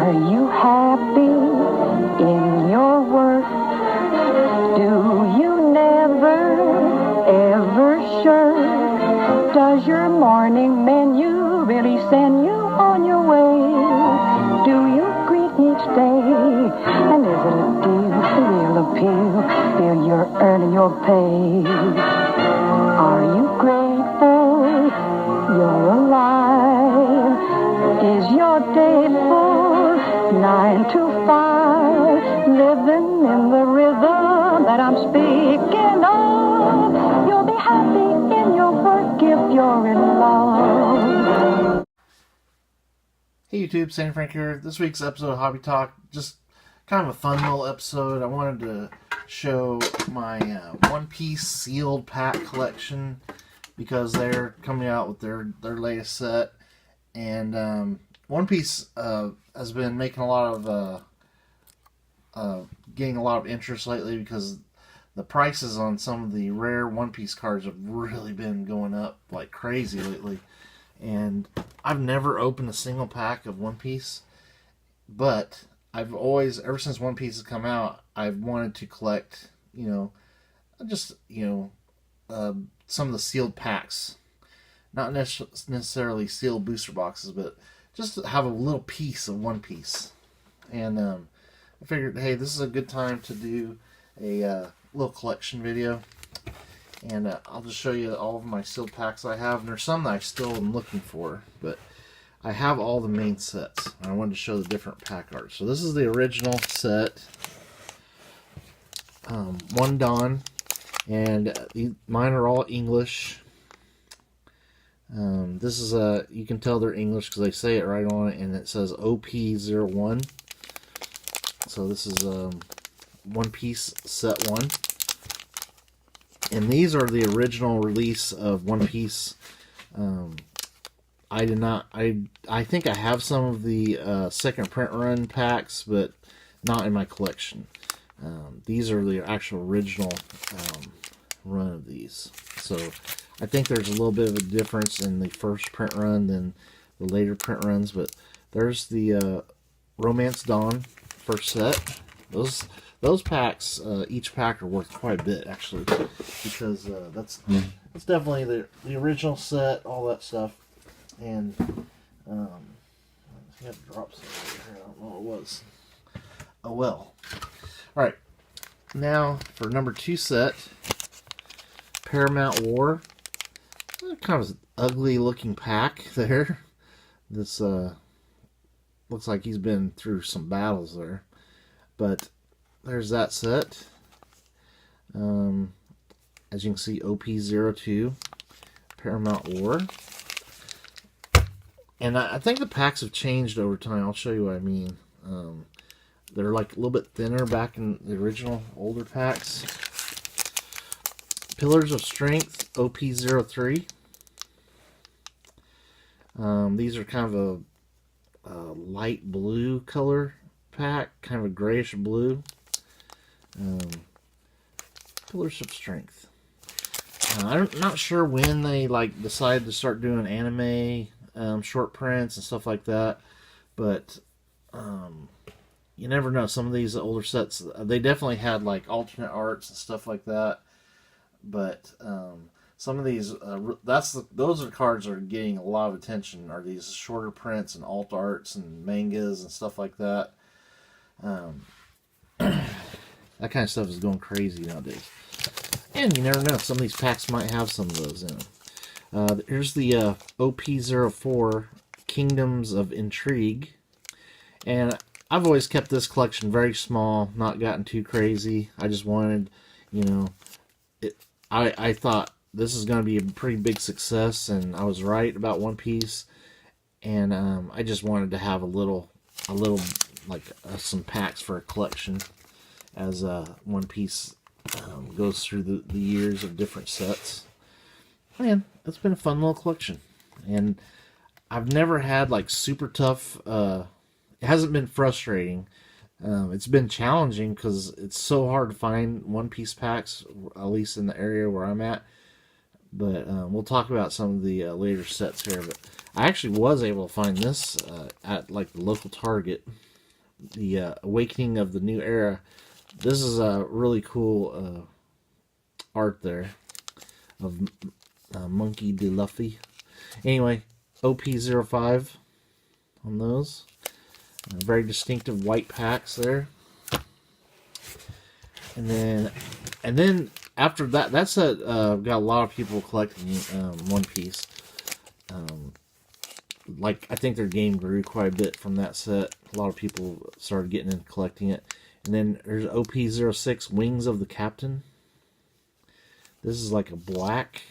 Are you happy in your work? Do you never, ever shirk? Does your morning menu really send you on your way? Do you greet each day? And is it a deal, a real appeal? Feel you're earning your pay? Are you grateful you're alive? Is your day full, 9 to 5, living in the rhythm that I'm speaking of? You'll be happy in your work if you're in love. Hey YouTube, Sandy Frank here. This week's episode of Hobby Talk, just kind of a fun little episode. I wanted to show my One Piece sealed pack collection because they're coming out with their latest set. And One Piece has been making a lot of getting a lot of interest lately because the prices on some of the rare One Piece cards have really been going up like crazy lately. And I've never opened a single pack of One Piece, but I've always, ever since One Piece has come out, I've wanted to collect, just some of the sealed packs. Not necessarily sealed booster boxes, but just to have a little piece of One Piece. And I figured, hey, this is a good time to do a little collection video. And I'll just show you all of my sealed packs I have. And there's some that I still am looking for, but I have all the main sets. I wanted to show the different pack art. So this is the original set. One Dawn. And mine are all English. This is you can tell they're English because they say it right on it, and it says OP01. So this is One Piece Set 1. And these are the original release of One Piece. I think I have some of the second print run packs, but not in my collection. These are the actual original run of these. So I think there's a little bit of a difference in the first print run than the later print runs, but there's the Romance Dawn first set. Those packs, each pack are worth quite a bit actually, because that's definitely the original set, all that stuff. And I had to drop something here. I don't know what it was. Oh well. All right, now for number 2 set, Paramount War. Kind of an ugly looking pack there. This looks like he's been through some battles there, but there's that set. As you can see, OP02 Paramount War. And I think the packs have changed over time. I'll show you what I mean. They're like a little bit thinner back in the original older packs. Pillars of Strength OP03. These are kind of a light blue color pack, kind of a grayish blue. Pillars of Strength. I'm not sure when they decided to start doing anime short prints and stuff like that, but you never know. Some of these older sets, they definitely had alternate arts and stuff like that, but some of these those are cards that are getting a lot of attention, are these shorter prints and alt arts and mangas and stuff like that. That kind of stuff is going crazy nowadays. And you never know, some of these packs might have some of those in them. Here's the OP04 Kingdoms of Intrigue. And I've always kept this collection very small, not gotten too crazy. I just wanted, I thought this is going to be a pretty big success, and I was right about One Piece. And I just wanted to have some packs for a collection as One Piece goes through the years of different sets. And it's been a fun little collection. And I've never had super tough, it hasn't been frustrating. It's been challenging because it's so hard to find One Piece packs, at least in the area where I'm at. But we'll talk about some of the later sets here. But I actually was able to find this at the local Target. the Awakening of the New Era. This is a really cool art there of Monkey D. Luffy. Anyway, OP05 on those. Very distinctive white packs there. And then after that, that's got a lot of people collecting One Piece. Like, I think their game grew quite a bit from that set. A lot of people started getting in collecting it. And then there's OP06, Wings of the Captain. This is like a black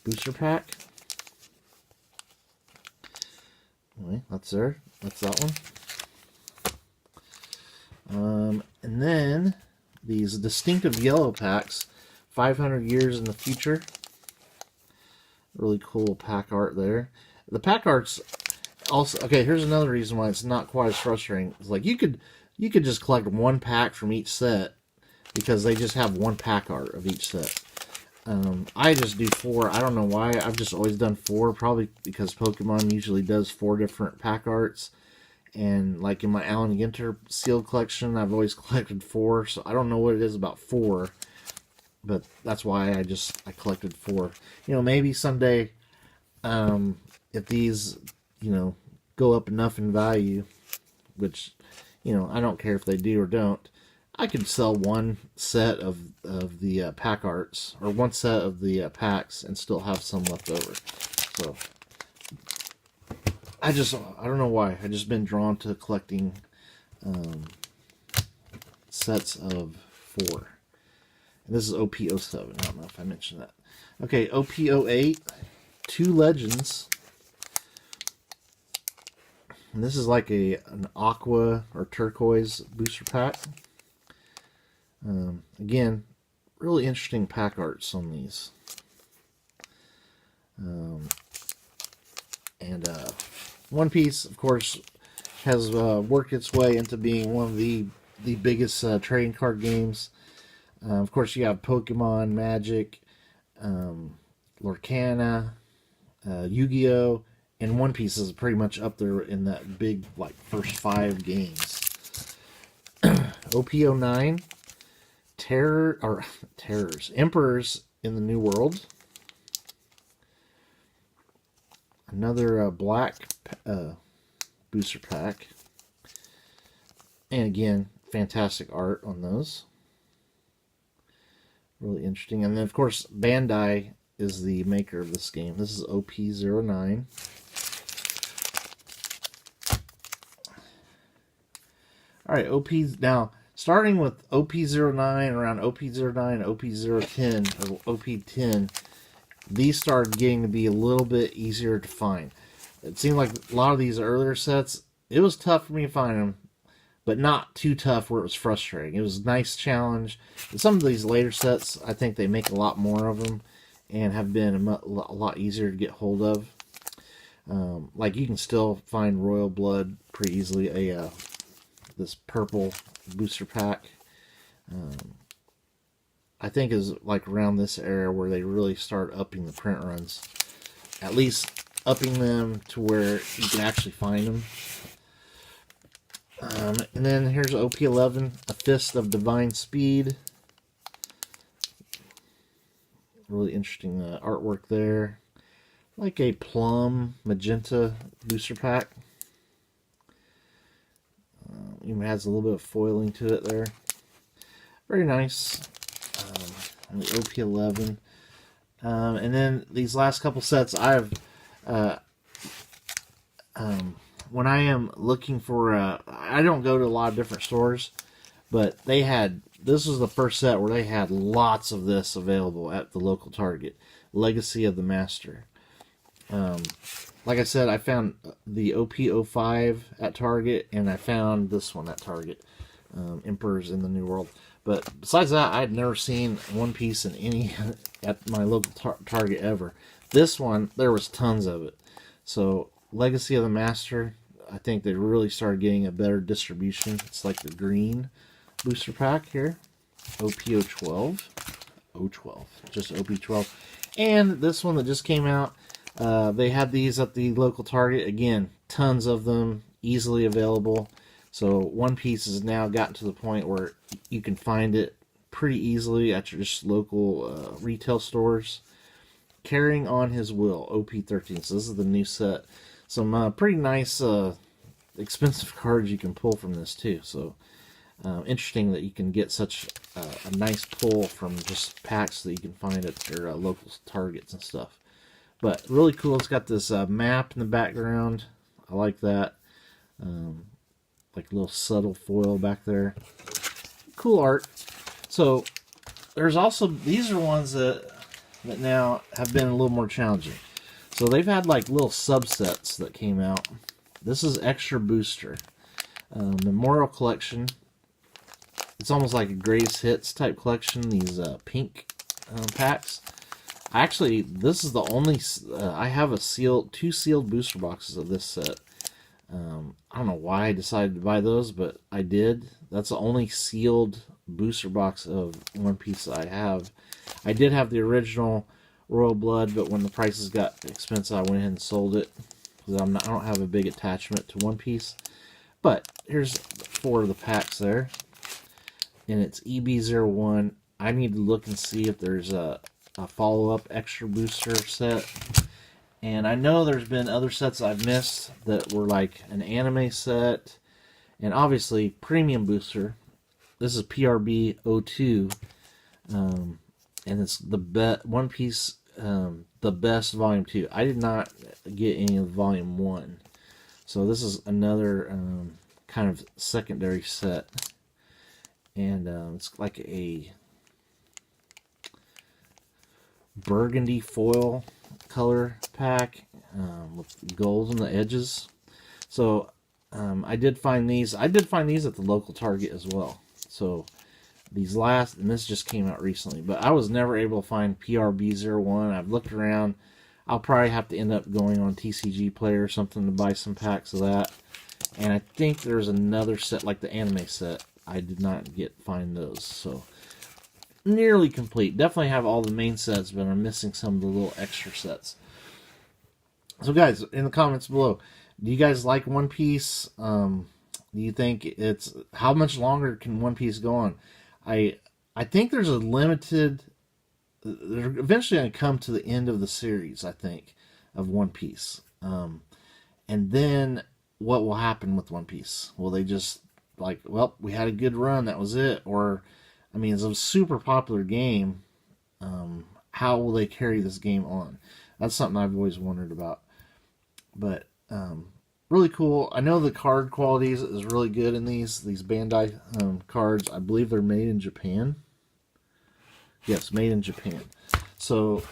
booster pack. Anyway, that's there. That's that one. And then these distinctive yellow packs, 500 years in the future. Really cool pack art there. The pack art's also, okay, here's another reason why it's not quite as frustrating. It's like you could just collect one pack from each set because they just have one pack art of each set. I just do 4. I don't know why. I've just always done 4, probably because Pokemon usually does 4 different pack arts. And like in my Alan Ginter sealed collection, I've always collected 4. So I don't know what it is about 4, but that's why I collected 4. You know, maybe someday, if these, you know, go up enough in value, which, you know, I don't care if they do or don't, I could sell one set of the pack arts, or one set of the packs, and still have some left over. So I don't know why. I've just been drawn to collecting sets of 4. And this is OP07. I don't know if I mentioned that. Okay, OP08, 2 Legends. And this is like an aqua or turquoise booster pack. Again, really interesting pack arts on these. One Piece, of course, has worked its way into being one of the biggest trading card games. Of course, you have Pokemon, Magic, Lorcana, Yu-Gi-Oh! And One Piece is pretty much up there in that big, like, first 5 games. OP09, Emperors in the New World. Another black booster pack. And again, fantastic art on those. Really interesting. And then, of course, Bandai is the maker of this game. This is OP09. Alright, now, starting with OP09, around OP09, OP010, or OP10, these started getting to be a little bit easier to find. It seemed like a lot of these earlier sets, it was tough for me to find them, but not too tough where it was frustrating. It was a nice challenge. And some of these later sets, I think they make a lot more of them and have been a lot easier to get hold of. Like, you can still find Royal Blood pretty easily, this purple booster pack. I think is like around this era where they really start upping the print runs. At least upping them to where you can actually find them. And then here's OP11, A Fist of Divine Speed. Really interesting artwork there. Like a plum magenta booster pack. Even has a little bit of foiling to it there. Very nice. On the OP11. And then these last couple sets, I've when I am looking for, I don't go to a lot of different stores, but this was the first set where they had lots of this available at the local Target. Legacy of the Master. Like I said, I found the OP05 at Target, and I found this one at Target, Emperors in the New World. But besides that, I had never seen One Piece in any at my local Target ever. This one, there was tons of it. So, Legacy of the Master, I think they really started getting a better distribution. It's like the green booster pack here. OP012. O12. Just OP12. And this one that just came out, they had these at the local Target. Again, tons of them, easily available. So One Piece has now gotten to the point where you can find it pretty easily at your just local retail stores. Carrying on His Will, OP13. So this is the new set. Some pretty nice, expensive cards you can pull from this too. So interesting that you can get such a nice pull from just packs that you can find at your local Targets and stuff. But really cool. It's got this map in the background. I like that. Like a little subtle foil back there. Cool art. So there's also, these are ones that now have been a little more challenging. So they've had like little subsets that came out. This is Extra Booster. Memorial Collection. It's almost like a greatest hits type collection. These pink packs. Actually, this is the only, I have two sealed booster boxes of this set. I don't know why I decided to buy those, but I did. That's the only sealed booster box of One Piece that I have. I did have the original Royal Blood, but when the prices got expensive, I went ahead and sold it because I don't have a big attachment to One Piece. But here's 4 of the packs there, and it's EB01. I need to look and see if there's a follow-up extra booster set. And I know there's been other sets I've missed that were like an anime set, and obviously premium booster. This is PRB 02. And it's the One Piece, the best Volume 2. I did not get any of Volume 1. So this is another kind of secondary set. And it's like a burgundy foil color pack with gold on the edges. So I did find these. I did find these at the local Target as well. So these last, and this just came out recently, but I was never able to find PRB01. I've looked around. I'll probably have to end up going on TCG Player or something to buy some packs of that. And I think there's another set, like the anime set. I did not find those. So nearly complete. Definitely have all the main sets, but I'm missing some of the little extra sets. So guys, in the comments below, do you guys like One Piece? Do you think how much longer can One Piece go on? I think there's a limited, they're eventually going to come to the end of the series, I think, of One Piece. And then what will happen with One Piece? Will they just, like, well, we had a good run, that was it? Or, I mean, it's a super popular game. How will they carry this game on? That's something I've always wondered about. But, really cool. I know the card quality is really good in these Bandai cards. I believe they're made in Japan. Yes, made in Japan. So,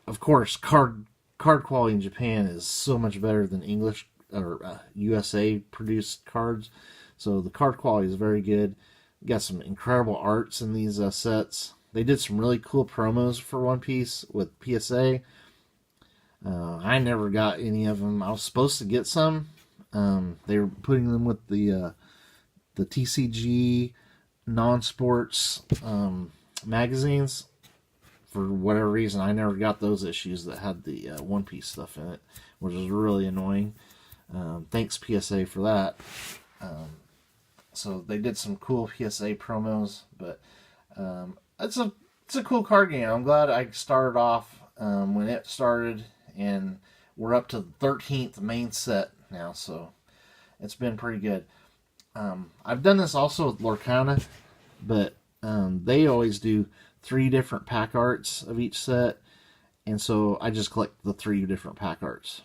of course, card quality in Japan is so much better than English or USA produced cards. So the card quality is very good. Got some incredible arts in these sets. They did some really cool promos for One Piece with PSA. I never got any of them. I was supposed to get some. They were putting them with the TCG non-sports magazines. For whatever reason, I never got those issues that had the One Piece stuff in it, which was really annoying. Thanks PSA for that. So they did some cool PSA promos, but it's a cool card game. I'm glad I started off when it started, and we're up to the 13th main set now, so it's been pretty good. I've done this also with Lorcana, but they always do 3 different pack arts of each set, and so I just collect the 3 different pack arts.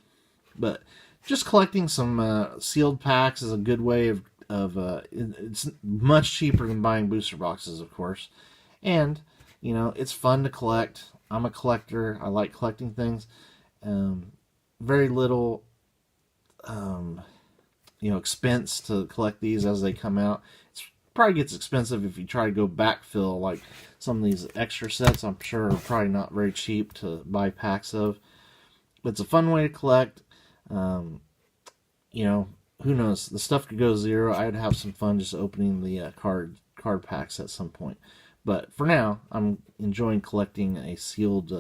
But just collecting some sealed packs is a good way of it's much cheaper than buying booster boxes, of course, and you know, it's fun to collect. I'm a collector. I like collecting things. Very little expense to collect these as they come out. It probably gets expensive if you try to go backfill like some of these extra sets. I'm sure are probably not very cheap to buy packs of, but it's a fun way to collect. Who knows? The stuff could go zero. I'd have some fun just opening the card packs at some point. But for now, I'm enjoying collecting a sealed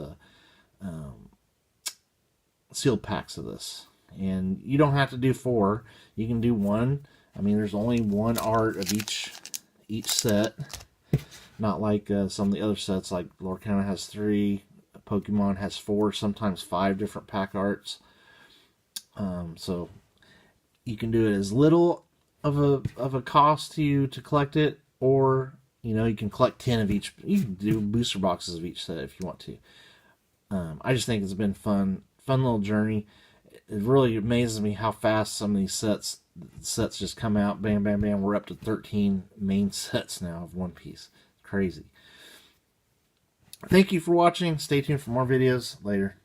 packs of this. And you don't have to do 4. You can do 1. I mean, there's only one art of each set. Not like some of the other sets, like Lorcana has 3, Pokemon has 4, sometimes 5 different pack arts. So you can do it as little of a cost to you to collect it, or you can collect 10 of each. You can do booster boxes of each set if you want to. I just think it's been fun little journey. It really amazes me how fast some of these sets just come out. Bam, bam, bam. We're up to 13 main sets now of One Piece. Crazy. Thank you for watching. Stay tuned for more videos later.